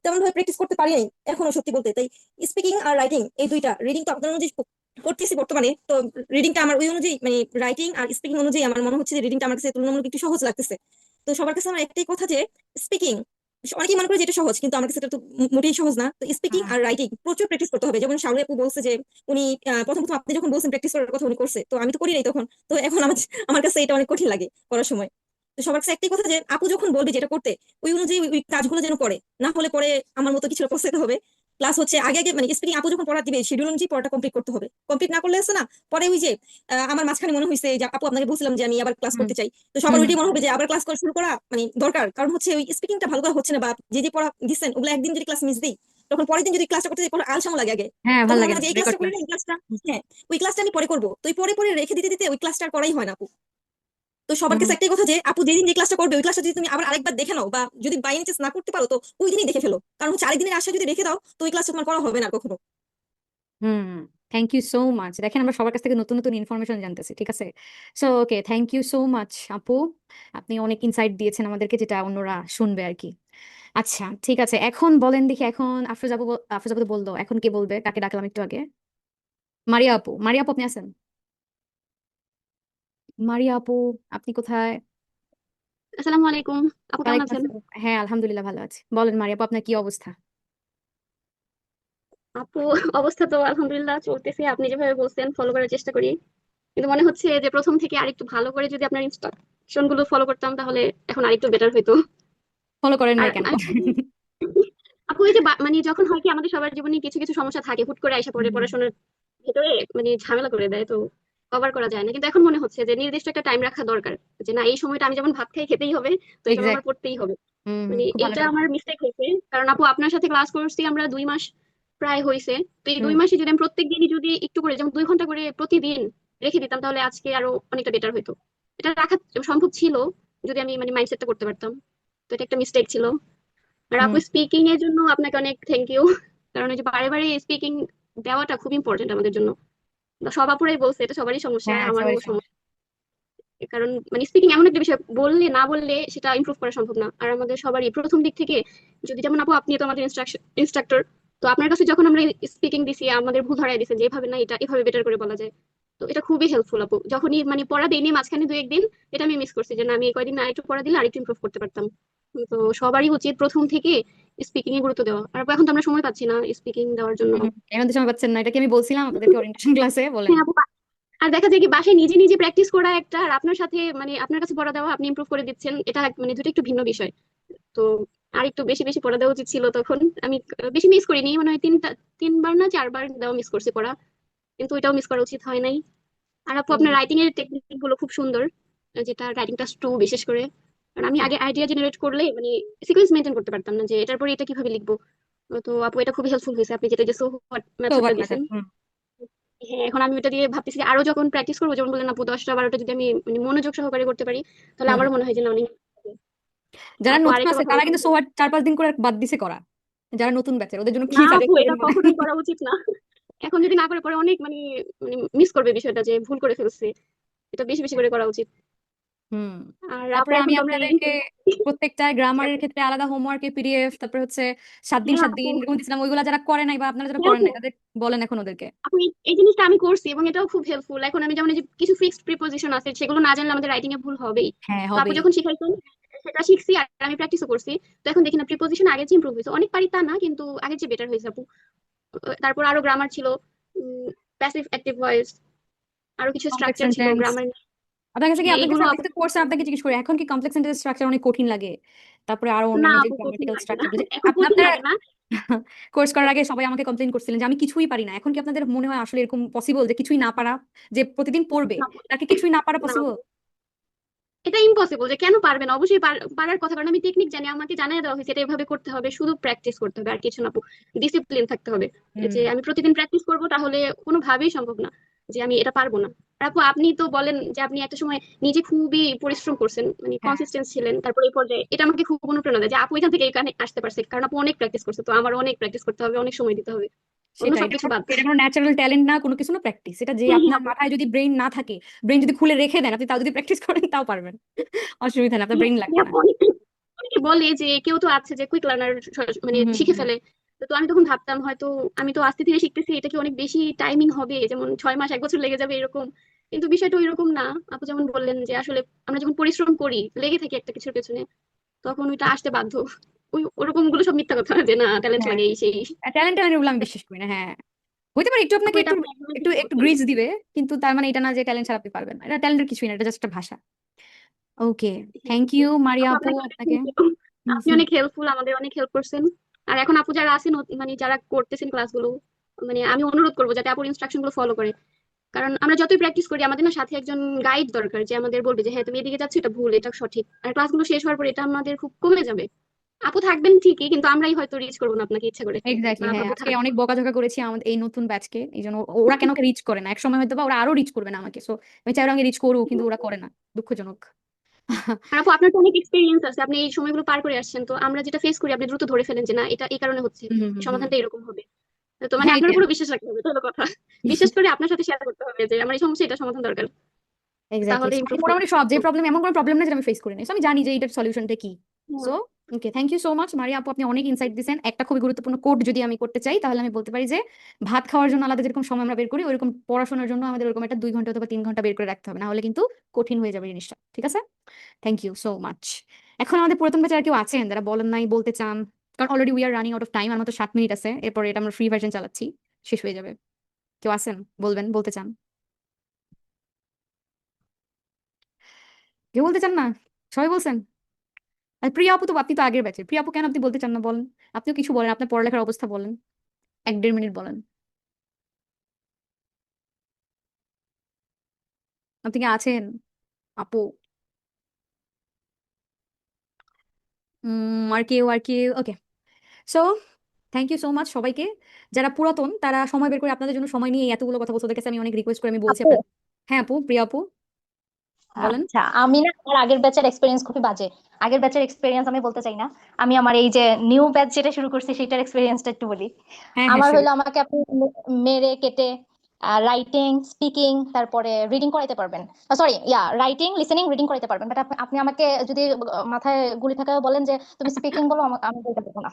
তেমন ভাবে প্র্যাকটিস করতে পারি নাই এখনো সত্যি বলতে। তাই স্পিকিং আর রাইটিং এই দুইটা, রিডিং তো আপনার অনুযায়ী করতেছি বর্তমানে, তো রিডিংটা আমার ওই অনুযায়ী মানে রাইটিং আর স্পিকিং অনুযায়ী আমার মনে হচ্ছে যে রিডিংটা আমার কাছে তুলনামূলক একটু সহজ লাগতেছে। তো সবার কাছে আমার একটাই কথা, যে স্পিকিং অনেকেই মনে করে যে এটা সহজ, কিন্তু আমার কাছে এটা তো মোটেই সহজ না। তো স্পিকিং হুম আর রাইটিং প্রচুর প্র্যাকটিস করতে হবে। যেমন শাওলি আপু বলছে যে উনি প্রথম প্রথম আপনি যখন বলছেন প্র্যাকটিস করার কথা উনি করছে, তো আমি তো করি নাই তখন, তো এখন আমার আমার কাছে এটা অনেক কঠিন লাগে করার সময়। তো সবার কাছে একটাই কথা, যে আপু যখন বলবে যেটা করতে, ওই অনুযায়ী ওই কাজগুলো যেন করে, না হলে পরে আমার মতো কিছু পস্তাতে হবে। প্লাস হচ্ছে আগে আগে মানে স্পিকিং আপু যখন পড়া দিবে শিডিউল অনুযায়ী পড়াটা কমপ্লিট করতে হবে, কমপ্লিট না করলে আছে না পরে ওই যে আমার মাঝখানে মনে হয়েছে যে আপু আপনাকে বলছিলাম যে আমি আবার ক্লাস হুম করতে চাই, তো সবার হুম ওইটাই মনে হবে যে আবার ক্লাস করা শুরু করা মানে দরকার, কারণ হচ্ছে ওই স্পিকিংটা ভালো করে হচ্ছে না, বা যে পড়া দিচ্ছেন ওগুলো একদিন যদি ক্লাস মিস দিই তখন পরের দিন যদি ক্লাসটা করতে যাই পরে আলসামো লাগে আগে, হ্যাঁ, ভাল তখন লাগে মনে হয় না যে এই রেকর্ড ক্লাসটা করি ক্লাস। না, এই ক্লাসটা হ্যাঁ ওই ক্লাসটা আমি পরে করবো, তো ওই পরে পরে রেখে দিতে দিতে ওই ক্লাসটা আর করাই হয় না আপু। তো সবার হুম কাছে একটাই কথা যে আপু যেদিন যে ক্লাসটা করবে ওই ক্লাসটা যদি তুমি আবার আরেকবার দেখে নাও, বা যদি বাই চান্স না করতে পারো তো ওই দিনই দেখে ফেলো, কারণ হচ্ছে আরেকদিনের আশা যদি রেখে দাও তো ওই ক্লাসটা তোমার করা হবে না আর কখনো। হুম থ্যাংক ইউ সো মাচ। দেখেন আমরা সবার কাছ থেকে নতুন নতুন ইনফরমেশন জানতেছি, ঠিক আছে? So okay, thank you so much আপু, আপনি অনেক ইনসাইট দিয়েছেন আমাদেরকে যেটা অন্যরা শুনবে আর কি। আচ্ছা ঠিক আছে, এখন বলেন দেখি, এখন আফরোজা আপু তো বললো, এখন কে বলবে? কাকে ডাকলাম একটু আগে? মারিয়া আপু, মারিয়া আপু আপনি আছেন? মারিয়া আপু আপনি কোথায়? আসসালামু আলাইকুম, আপু কেমন ওয়ালাইকুম আছেন? আসসালাম। হ্যাঁ আলহামদুলিল্লাহ ভালো আছি। বলেন মারিয়া আপু আপনার কি অবস্থা? আপু অবস্থা তো আলহামদুলিল্লাহ চলতেছে, আপনি যেভাবে বলছেন ফলো করার চেষ্টা করি, কিন্তু মনে হচ্ছে যে প্রথম থেকে আরেকটু ভালো করে যদি আপনার ইনস্ট্রাকশন গুলো ফলো করতাম তাহলে এখন আরেকটু বেটার হইতো। ফলো করেন আর নাই কেন? আপু এই যে মানে যখন হয় কি আমাদের সবার জীবনে কিছু কিছু সমস্যা থাকে, হুট করে আইসা পড়ে হুম পড়াশোনার ভেতরে মানে ঝামেলা করে দেয়, তো কভার করা যায় না। কিন্তু এখন মনে হচ্ছে যে নির্দিষ্ট একটা টাইম রাখা দরকার, যে না এই সময়টা আমি যেমন ভাত খাই খেতেই হবে, তো এই সময় আমার এক্স্যাক্ট। পড়তেই হবে। হুম, মানে খুব ভালো এইটা একটা আমার কথা। মিস্টেক হয়েছে, কারণ আপু আপনার সাথে ক্লাস করছি আমরা 2 মাস প্রায় হয়েছে। তো এই হুম 2 মাসে যদি আমি প্রত্যেক দিনই যদি একটু করে যেমন 2 ঘন্টা করে প্রতিদিন রেখে দিতাম তাহলে আজকে আরো অনেকটা বেটার হতো। এটা রাখা সম্ভব ছিল যদি আমি মানে মাইন্ডসেটটা করতে পারতাম। তো এটা একটা মিস্টেক ছিল। আর হুম আপু স্পিকিং এর জন্য আপনাকে অনেক থ্যাংক ইউ, কারণ ওই যে বারে বারে স্পিকিং দেওয়াটা খুব ইম্পর্টেন্ট আমাদের জন্য। সব আপুরাই বলছে এটা সবারই সমস্যা, হ্যাঁ আমারও সবারই সমস্যা। সমস্যা। কারণ মানে স্পিকিং এমন একটা বিষয়, বললে না বললে সেটা ইমপ্রুভ করা সম্ভব না। আর আমাদের সবারই প্রথম দিক থেকে যদি, যেমন আপু আপনি তো আমাদের ইনস্ট্রাক্টর, তো আপনার কাছে যখন আমরা স্পিকিং দিছি আমাদের ভুল ধরাই দিয়েছেন যে এভাবে না, এটা এভাবে বেটার করে বলা যায়। তো এটা খুবই হেল্পফুল আপু। যখনই মানে পড়া দেয়নি মাঝখানে 2-1 দিন, এটা আমি মিস করছি যে না আমি এই কয়দিন আরেকটু পড়া দিলে আরেকটু ইমপ্রুভ করতে পারতাম। তো সবারই উচিত প্রথম থেকে স্পিকিং এ গুরুত্ব দেওয়া। আর আপু এখন তো আমরা সময় পাচ্ছি না স্পিকিং দেওয়ার জন্য। এর মধ্যে সময় পাচ্ছেন না, এটা কি আমি বলছিলাম আপনাদেরকে ওরিয়েন্টেশন ক্লাসে? বলেন। হ্যাঁ আপু, আর দেখা যায় কি বাসায় নিজে নিজে প্র্যাকটিস করা একটা, আর আপনার সাথে মানে আপনার কাছে পড়া দেওয়া আপনি ইমপ্রুভ করে দিচ্ছেন, এটা মানে দুটো একটু ভিন্ন বিষয়। তো আর একটু বেশি বেশি পড়া দেওয়া উচিত ছিল তখন। আমি বেশি মিস করিনি, মনে হয় 3বার না 4বার দেওয়া মিস করছি পড়া, কিন্তু ওইটাও মিস করা উচিত হয় নাই। আর আপু হুম আপনার রাইটিং এর টেকনিক গুলো খুব সুন্দর, যেটা রাইটিং টাস্ক 2 বিশেষ করে। কারণ আমি আগে আইডিয়া জেনারেট করলে মানে সিকোয়েন্স মেনটেন করতে পারতাম না যে এটার পরে এটা কিভাবে লিখবো। তো আপু এটা খুবই হেল্পফুল হয়েছে আপনি যেটা যে সো হোয়াট তো মেথডটা বাট দিয়েছেন। মেথড। হ্যাঁ এখন আমি ওটা দিয়ে ভাবতেছি যে আরো যখন প্র্যাকটিস করবো, যেমন বললেন আপু 10টা 12টা যদি আমি মানে মনোযোগ সহকারে করতে পারি তাহলে হুম আমারও মনে হয় যে না অনেক হবে। যারা আপু নতুন আরেকটা আছে কথা তারা বলতে কিন্তু চাই। সোয়াট 4-5 দিন করে বাদ দিছে করা। যারা নতুন ব্যাচের ওদের জন্য কি না আপু সাজেস্ট এটা করবেন বলেন? কখনোই করা উচিত না। এখন যদি না করে পরে অনেক মানে মানে মিস করবে বিষয়টা যে ভুল করে ফেলছে। এটা বেশি বেশি করে করা উচিত। হুম আর আপু তারপরে এখন আমি তো আমরা আপনাদেরকে প্রত্যেকটা গ্রামারের ক্ষেত্রে আলাদা হোমওয়ার্কের পিডিএফ, তারপরে হচ্ছে 7 দিন হ্যাঁ 7 আপু, দিন এরকম দিয়েছিলাম, ওইগুলা যারা করে নাই বা আপনারা যারা হ্যাঁ করেন আপু, নাই তাদের বলেন এখন ওদেরকে। আপু এই জিনিসটা আমি করছি এবং এটাও খুব হেল্পফুল। এখন আমি যেমন এই যে কিছু ফিক্সড প্রিপোজিশন আছে সেগুলো না জানলে আমাদের রাইটিং এ ভুল হবেই। হ্যাঁ তো আপু হবেই। যখন শিখাইছেন সেটা শিখছি আর আমি প্র্যাকটিসও করছি। তো এখন দেখি না প্রিপোজিশন আগের চেয়ে ইমপ্রুভ হয়েছে, অনেক পারি তা না কিন্তু আগের চেয়ে বেটার হয়েছে আপু। তারপর আরো গ্রামার ছিল, প্যাসিভ অ্যাক্টিভ ভয়েস, আরো কিছু কমপ্লেক্স স্ট্রাকচার ছিল সেন্টেন্স। গ্রামার। আপনার কাছে কি, হ্যাঁ আপনার কাছে এগুলো আপনি আপু, তো কোর্সে আপনাকে জিজ্ঞেস করি, এখন কি কমপ্লেক্স সেন্টেন্স স্ট্রাকচার অনেক কঠিন লাগে? তারপরে আরো না অন্যান্য যে আপু কঠিন গ্রামাটিক্যাল লাগে না, স্ট্রাকচার, যে এখন কঠিন আপনার লাগে না। কোর্স করার আগে সবাই আমাকে কমপ্লেইন করছিলেন যে আমি কিছুই পারি না। এখন কি আপনাদের মনে হয় আসলে এরকম পসিবল যে কিছুই না পারা, যে প্রতিদিন পড়বে না তাকে কিছুই না পারা না পসিবল? আপু, এটা ইম্পসিবল যে কেন পারবে না, অবশ্যই পারার কথা। কারণ আমি টেকনিক জানি, আমাকে জানিয়ে দেওয়া হয়েছে এটা এভাবে করতে হবে, শুধু প্র্যাকটিস করতে হবে আর কিছু না আপু। ডিসিপ্লিন থাকতে হবে, হুম যে আমি প্রতিদিন প্র্যাকটিস করব তাহলে কোনোভাবেই সম্ভব না যে আমি এটা পারবো না। আর আপু আপনি তো বলেন যে আপনি একটা সময় নিজে খুবই পরিশ্রম করছেন, মানে হ্যাঁ কনসিস্টেন্ট ছিলেন, তারপর এই পর্যায়ে এটা আমাকে খুব অনুপ্রেরণা দেয় যে আপু এখান থেকে এখানে আসতে পারছে, কারণ আপু অনেক প্র্যাকটিস করছে। তো আমার অনেক প্র্যাকটিস করতে হবে, অনেক সময় দিতে হবে, অন্য সেটাই, সবকিছু বাদ। এটা কোনো ন্যাচারাল ট্যালেন্ট না, কোনো কিছু না, প্র্যাকটিস। এটা যে হ্যাঁ হ্যাঁ আপনার আপু, মাথায় যদি ব্রেন না থাকে, ব্রেন যদি খুলে রেখে দেন আপনি, তাও যদি প্র্যাকটিস করেন তাও পারবেন। অসুবিধা নেই, আপনার হ্যাঁ, ব্রেন লাগবে না। আপু অনেকে বলে যে কেউ তো আছে যে কুইক লার্নার, মানে হুম হুম শিখে হুম ফেলে। তো আমি তখন ভাবতাম হয়তো আমি তো আস্তে ধীরে শিখতেছি, এটা কি অনেক বেশি টাইমিং হবে, যেমন 6 মাস 1 বছর লেগে যাবে এরকম। কিন্তু বিষয়টা ওইরকম না। আপু যেমন বললেন যে আসলে আমরা যখন পরিশ্রম করি, লেগে থাকি একটা কিছুর পেছনে, তখন ওইটা আসতে বাধ্য। ওই ওরকম গুলো সব মিথ্যা কথা যে না ট্যালেন্ট হ্যাঁ লাগে এই সেই। ট্যালেন্ট ট্যালেন্ট ওগুলো আমি বিশ্বাস করি না। হ্যাঁ হইতে পারে একটু আপু আপনাকে এটা একটু আপনি একদমই একটু ঠিক একটু বলছেন। গ্রিজ দিবে, কিন্তু তার মানে এটা না যে ট্যালেন্ট ছাড়া আপনি পারবেন না। এটা ট্যালেন্টের কিছুই না, এটা জাস্ট একটা ভাষা। ওকে, হ্যাঁ থ্যাংক আপু, ইউ মারিয়া আপু আপু আপনাকে অনেক আপনাকে। thank you। আপনি অনেক হেল্পফুল, আমাদের অনেক হেল্প করছেন। আর এখন আপু যারা আছেন মানে যারা করতেছেন ক্লাসগুলো, মানে আমি অনুরোধ করবো যাতে আপুর ইনস্ট্রাকশন গুলো ফলো করে। কারণ আমরা যতই প্র্যাকটিস করি আমাদের না সাথে একজন গাইড দরকার, যে আমাদের বলবে যে হ্যাঁ তুমি এদিকে যাচ্ছ, এটা ভুল, এটা সঠিক। আর ক্লাসগুলো শেষ হওয়ার পর এটা আমাদের খুব কমে যাবে। আপু থাকবেন ঠিকই, কিন্তু আমরাই হয়তো রিচ করবো না আপনাকে ইচ্ছা করে, এক্স্যাক্টলি, আর হ্যাঁ, আপু আজকে অনেক বকাঝকা করেছি আমাদের এই নতুন ব্যাচকে, এই জন্য ওরা কেন রিচ করে না, এক সময় হয়তো বা ওরা আরো রিচ করবে না আমাকে, সো আমি চাই ওরা আমাকে রিচ করুক, কিন্তু ওরা করে না, দুঃখজনক। আর আপু আপনার তো অনেক এক্সপিরিয়েন্স আছে, আপনি এই সময়গুলো পার করে আসছেন, তো আমরা যেটা ফেস করি আপনি দ্রুত ধরে ফেলেন যে না এটা এই কারণে হচ্ছে, হুম হুম হুম। সমাধানটা এরকম হবে। তো মানে হ্যাঁ, আপনার এটা উপরে বিশ্বাস রাখতে হবে, তো হলো কথা। বিশেষ করে আপনার সাথে শেয়ার করতে হবে যে আমার এই সমস্যা, এটা সমাধান দরকার, এক্স্যাক্টলি। তাহলে আমি ইমপ্রুভ হবে। মোটামুটি সব যে প্রবলেম, এমন কোনো প্রবলেম না যেটা আমি ফেস করি নাই, সো আমি জানি যে এটার সলিউশনটা কি। So okay, thank you so much Maria আপু, আপনি অনেক ইনসাইট দিয়েছেন। একটা খুবই গুরুত্বপূর্ণ কোড যদি আমি করতে চাই, তাহলে আমি বলতে পারি যে ভাত খাওয়ার জন্য আলাদা যেরকম সময় আমরা বের করি, ওইরকম পড়াশোনার জন্য আমাদের ওরকম একটা 2 ঘন্টা অথবা 3 ঘন্টা বের করে রাখতে হবে, না হলে কিন্তু কঠিন হয়ে যাবে জিনিসটা। ঠিক আছে, থ্যাংক ইউ সো মাচ। এখন আমাদের পুরাতন ব্যাচে আর কেউ আছেন যারা বলেন নাই, বলতে চান? কারণ already we are running out of time, আর মাত্র 7 মিনিট আছে, এরপর এটা আমরা ফ্রি ভার্সন চালাচ্ছি, শেষ হয়ে যাবে। কেউ আছেন বলবেন, বলতে চান? কেউ বলতে চান না? সবাই বলছেন? আর প্রিয়া আপু তো, আপনি তো আগের ব্যাচের। প্রিয়া আপু, কেন আপনি বলতে চান না বলেন? আপনিও কিছু বলেন, আপনার পড়ালেখার অবস্থা বলেন, 1-1.5 মিনিট বলেন। আপনি কি আছেন আপু? আর কেউ? Okay, so thank you so much সবাইকে। যারা পুরাতন তারা সময় বের করে আপনাদের জন্য সময় নিয়ে এই এতগুলো কথা বলছে, ওদের কাছে আমি অনেক রিকোয়েস্ট করে আমি বলছি আপু, আপনাদের। হ্যাঁ আপু, প্রিয়া আপু বলেন। আচ্ছা, আমি না আমার আগের ব্যাচের এক্সপিরিয়েন্স খুবই বাজে। আগের ব্যাচের এক্সপিরিয়েন্স আমি বলতে চাই না, আমি আমার এই যে নিউ ব্যাচ যেটা শুরু করছি সেটার এক্সপিরিয়েন্সটা একটু বলি। হ্যাঁ হ্যাঁ, আমার শিওর। হলো আমাকে আপনি মেরে কেটে রাইটিং, স্পিকিং, তারপরে রিডিং করাইতে পারবেন। সরি, রাইটিং, লিসেনিং, রিডিং করাইতে পারবেন, বাট আপনি আমাকে যদি মাথায় গুলি থাকা বলেন যে তুমি স্পিকিং বলো, আমি বলতে পারবো না।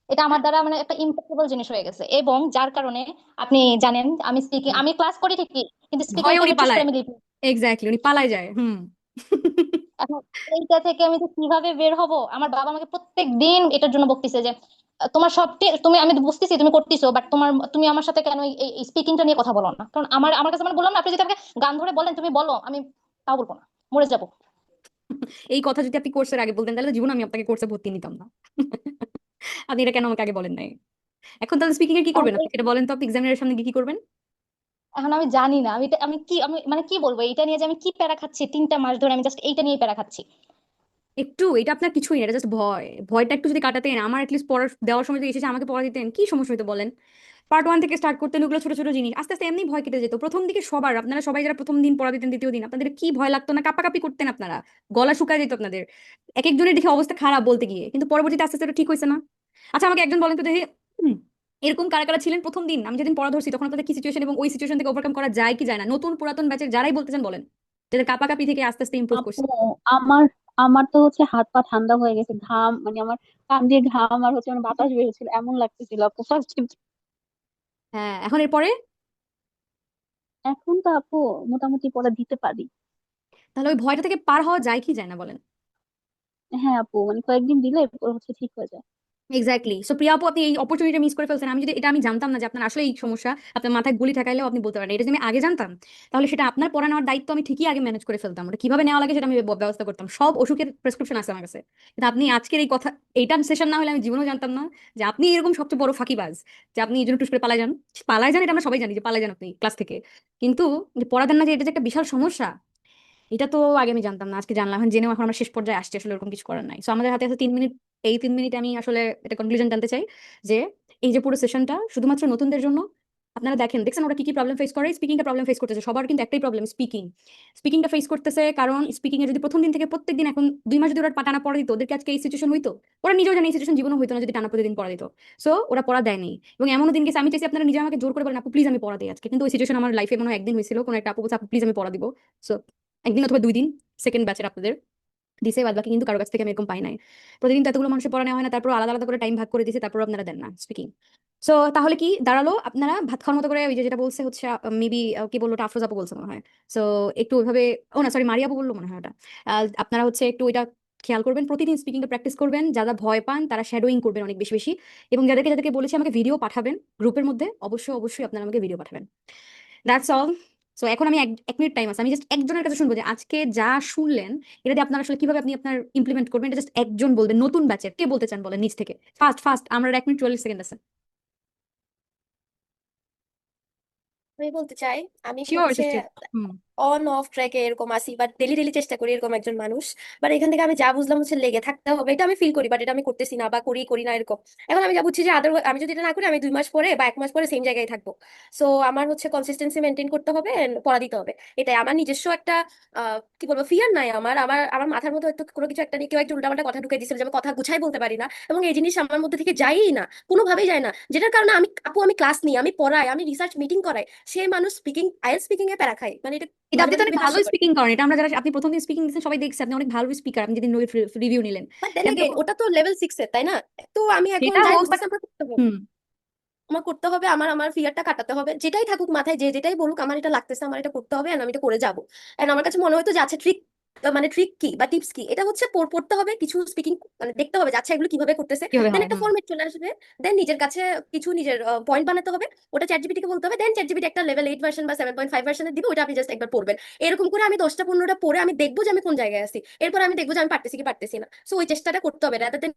এটা আমার দ্বারা মানে একটা ইম্পসিবল জিনিস হয়ে গেছে, এবং যার কারণে আপনি জানেন আমি স্পিকিং, আমি ক্লাস করি ঠিকই, কিন্তু স্পিকিং ভয়ে উনি টাইমে চুজ করে পালায়। আমি লিপি। এক্স্যাক্টলি, উনি পালায় যায়। হুম। এখন এইটা থেকে আমি যে কিভাবে বের হব, আমার বাবা আমাকে প্রত্যেক দিন এটার জন্য বকতেছে যে তোমার সব তুমি, আমি বুঝতেছি তুমি করতেছো, বাট তুমি আমার সাথে কেন এই স্পিকিংটা নিয়ে কথা বলো না? কারণ আমার আমার কাছে মানে বললাম না, আপনি যদি আমাকে গান ধরে বলেন তুমি বলো, আমি তাও বলবো না, মরে যাবো। এই কথা যদি আপনি কোর্সের আগে বলতেন, তাহলে জীবন আমি আপনাকে কোর্সে ভর্তি নিতাম না। আপনি এটা কেন আমাকে আগে বলেন নাই? এখন তাহলে স্পিকিং এর কি এখন করবেন আপনি, সেটা বলেন তো। আপনি এক্সামিনারের সামনে গিয়ে কি করবেন? এখন আমি জানি না, আমি কি, আমি মানে কি বলবো এটা নিয়ে, যে আমি কি প্যারা খাচ্ছি 3টা মাস ধরে, আমি জাস্ট এইটা নিয়ে প্যারা খাচ্ছি। একটু, এটা আপনার কিছুই না, এটা জাস্ট ভয়। ভয়টা একটু যদি কাটাতেন, আমার অ্যাটলিস্ট পড়ার দেওয়ার সময় যদি এসেছে আমাকে পড়া দিতেন, কি সমস্যা হতো বলেন? পার্ট 1 থেকে স্টার্ট করতেন, ওগুলো ছোট ছোট জিনিস, আস্তে আস্তে এমনি ভয় কেটে যেত। প্রথম দিকে সবার, আপনারা সবাই যারা প্রথম দিন পড়া দিতেন, দ্বিতীয় দিন আপনাদের কি ভয় লাগতো না? কাঁপাকাঁপি করতেন আপনারা, গলা শুকায় যেত আপনাদের, এক একজনের দেখে অবস্থা খারাপ বলতে গিয়ে, কিন্তু পরবর্তীতে আস্তে আস্তে এটা ঠিক হয়েছে না? আচ্ছা, আমাকে একজন বলেন তো দেখি, হুম, এরকম কারা কারা ছিলেন প্রথম দিন আমি যেদিন পড়া ধরছি, তখন আপনাদের কি সিচুয়েশন, এবং ওই সিচুয়েশন থেকে ওভারকাম করা যায় কি যায় না? নতুন পুরাতন ব্যাচের যারাই বলতে চান বলেন, যাদের কাঁপাকাঁপি থেকে আস্তে আস্তে ইমপ্রুভ আপু, করছে। আমার আমার তো হচ্ছে হাত পা ঠান্ডা হয়ে গেছে, ঘাম মানে আমার কান দিয়ে ঘাম আর হচ্ছে আমার বাতাস বেরোচ্ছিল, এমন লাগতেছিল আপু ফার্স্ট। হ্যাঁ, এখন এরপরে? এখন তো আপু মোটামুটি পড়া দিতে পারি। তাহলে ওই ভয়টা থেকে পার হওয়া যায় কি যায় না বলেন? হ্যাঁ আপু, মানে কয়েকদিন দিলে পরে হচ্ছে ঠিক হয়ে যায়। এক্স্যাক্টলি। সো প্রিয়া আপু, আপনি এই অপরচুনিটি মিস করে ফেলছেন। আমি যদি এটা আমি জানতাম না যে আপনার আসলে এই সমস্যা, আপনার মাথায় গুলি ঠেকাইলেও আপনি বলতে পারেন, এটা যদি আমি আগে জানতাম, তাহলে সেটা আপনার পড়া নেওয়ার দায়িত্ব আমি ঠিকই আগে ম্যানেজ করে ফেলতাম, ওটা কিভাবে নেওয়া লাগে সেটা আমি ব্যবস্থা করতাম। সব ওষুধের প্রেসক্রিপশন আছে আমার কাছে। কিন্তু আপনি আজকের এই কথা, এইটার সেশন না হলে আমি জীবনেও জানতাম না যে আপনি এরকম সবচেয়ে বড় ফাঁকিবাজ, যে আপনি এই জন্য টুস করে পালাই যান। পালাই যান, এটা আমরা সবাই জানি যে পালাই যান আপনি ক্লাস থেকে, কিন্তু যে পড়া দেন না, যে এটা যে একটা বিশাল সমস্যা, এটা তো আগে আমি জানতাম না, আজকে জানলাম। এখন জেনেও এখন আমরা শেষ পর্যায়ে আসছি, আসলে এরকম কিছু করার নাই। সো আমাদের হাতে আছে 3 মিনিট। এই 3 মিনিটে আমি আসলে এটা কনক্লুশন জানতে চাই যে এই যে পুরো সেশনটা শুধুমাত্র নতুনদের জন্য। আপনারা দেখছেন ওরা কি কি প্রবলেম ফেস করে। স্পিকিংটা প্রবলেম ফেস করতেছে, সবার কিন্তু একটাই প্রবলেম, স্পিকিংটা ফেস করতেছে। কারণ স্পিকিং এ যদি প্রথম দিন থেকে প্রত্যেক দিন, এখন 2 মাস যদি ওরা টানা পড়া দিত, ওদেরকে আজকে এই সিচুয়েশন হইতো? ওরা নিজেও জানে এই সিচুয়েশন জীবনও হইতো না যদি টানা প্রতিদিন পড়া দিত। সো ওরা পড়া দেয়নি, এবং এমনও দিন গেছে আমি চাইছি আপনারা নিজে আমাকে জোর করে বলেন আপু প্লিজ আমি পড়া দিই আজকে, কিন্তু ওই সিচুয়েশন আমার লাইফে মনে হয় একদিন হয়েছিল, কোনো একটা আপু বলছে আপু প্লিজ আমি পড়া দিব। সো একদিন অথবা 2 দিন সেকেন্ড ব্যাচের আপনাদের দিছে, বাদ বাকি কিন্তু কারো কাছ থেকে আমি এরকম পাই নাই। প্রতিদিন তো এতগুলো মানুষের পড়া নেওয়া হয় না, তারপর আলাদা আলাদা করে টাইম ভাগ করে দিছে, তারপর আপনারা দেন না স্পিকিং। সো তাহলে কি দাঁড়ালো? আপনারা ভাত খাওয়ার মতো করে, ওই যে যেটা বলছে হচ্ছে মেবি কি বললো, ওটা আফরোজ আপু বলছে মনে হয়। সো একটু ওইভাবে, ও না সরি, মারিয়া আপু বললো মনে হয় ওটা। আপনারা হচ্ছে একটু ওইটা খেয়াল করবেন, প্রতিদিন স্পিকিংটা প্র্যাকটিস করবেন। যারা ভয় পান তারা শ্যাডোইং করবেন অনেক বেশি বেশি, এবং যাদেরকে যাদেরকে বলেছি আমাকে ভিডিও পাঠাবেন গ্রুপের মধ্যে, অবশ্যই অবশ্যই আপনারা আমাকে ভিডিও পাঠাবেন। That's all. সো এখন আমি 1 মিনিট টাইম আছে, আমি জাস্ট একজনের কাছে শুনবো যে আজকে যা শুনলেন এটা দিয়ে আপনার আসলে কিভাবে আপনি আপনার ইমপ্লিমেন্ট করবেন, এটা জাস্ট একজন বলবেন নতুন ব্যাচের। কে বলতে চান বলেন নিজ থেকে, ফার্স্ট ফার্স্ট। আমরা 1 মিনিট 40 সেকেন্ড আছে। আমি বলতে চাই আমি শিওর হচ্ছে সিস্টার। হুম। অন অফ ট্র্যাকে এরকম আসি, বাট ডেলি ডেলি চেষ্টা করি এরকম একজন মানুষ। বাট এখান থেকে আমি যা বুঝলাম হচ্ছে লেগে থাকতে হবে, এটা আমি ফিল করি, বাট এটা আমি করতেছি না বা করি না এরকম। এখন আমি যা বুঝছি যে আমি যদি এটা না করি আমি 2 মাস পরে বা 1 মাস পরে সেম জায়গায় থাকবো। সো আমার হচ্ছে কনসিস্টেন্সি মেনটেন করতে হবে and পড়া দিতে হবে। এটাই আমার নিজস্ব একটা কি বলবো, ফিয়ার নাই আমার আমার আমার মাথার মধ্যে হয়তো কোনো কিছু একটা নিয়ে কেউ একটা উল্টাপাল্টা কথা ঢুকে দিচ্ছে যে আমি কথা গুছাই বলতে পারি না, এবং এই জিনিস আমার মধ্যে থেকে যায়ই না, কোনোভাবেই যায় না। যেটার কারণে আমি ক্লাস নিই, আমি পড়াই, আমি রিসার্চ মিটিং করাই, সেই মানুষ আইএলটিএস স্পিকিং এ প্যারা খায়, মানে এটা এটা আপনি মাঝে তো মাঝে অনেক খুবই ভালো হাস্যকর। স্পিকিং করেন, এটা আমরা যারা আপনি প্রথম দিন স্পিকিং দিচ্ছেন সবাই দেখছি আপনি অনেক ভালো স্পিকার, আপনি যেদিন রিভিউ নিলেন। বাট দেন এটা তো এগেইন ওটা তো লেভেল 6 এর, তাই না? তো আমি এখন সেটা যাই হোক, বাট বুঝতেছি আমার করতে হবে, হুম। আমার করতে হবে, আমার আমার ফিয়ারটা কাটাতে হবে। যেটাই থাকুক মাথায়, যেটাই বলুক, আমার এটা লাগতেছে, আমার এটা করতে হবে, and আমি এটা করে যাবো। এন্ড আমার কাছে মনে হতো যে আচ্ছা ট্রিক, মানে ট্রিক কি বা টিপস কি, এটা হচ্ছে পড়তে হবে কিছু স্পিকিং, মানে দেখতে হবে যে আচ্ছা এগুলো কিভাবে করতেছে, কিভাবে দেন হয়। একটা ফরম্যাট চলে আসবে, দেন নিজের কাছে কিছু নিজের পয়েন্ট বানাতে হবে, ওটা চ্যাটজিপিটি কে বলতে হবে, দেন চ্যাটজিপিটি একটা লেভেল 8 ভার্সন বা 7.5 ভার্সনের দিবে, ওটা আপনি জাস্ট একবার পড়বেন। এরকম করে আমি 10টা 15টা পড়ে আমি দেখবো যে আমি কোন জায়গায় আছি, এরপর আমি দেখবো যে আমি পারতেছি কি পারতেছি না। সো ওই চেষ্টাটা করতে হবে, রাদার দেন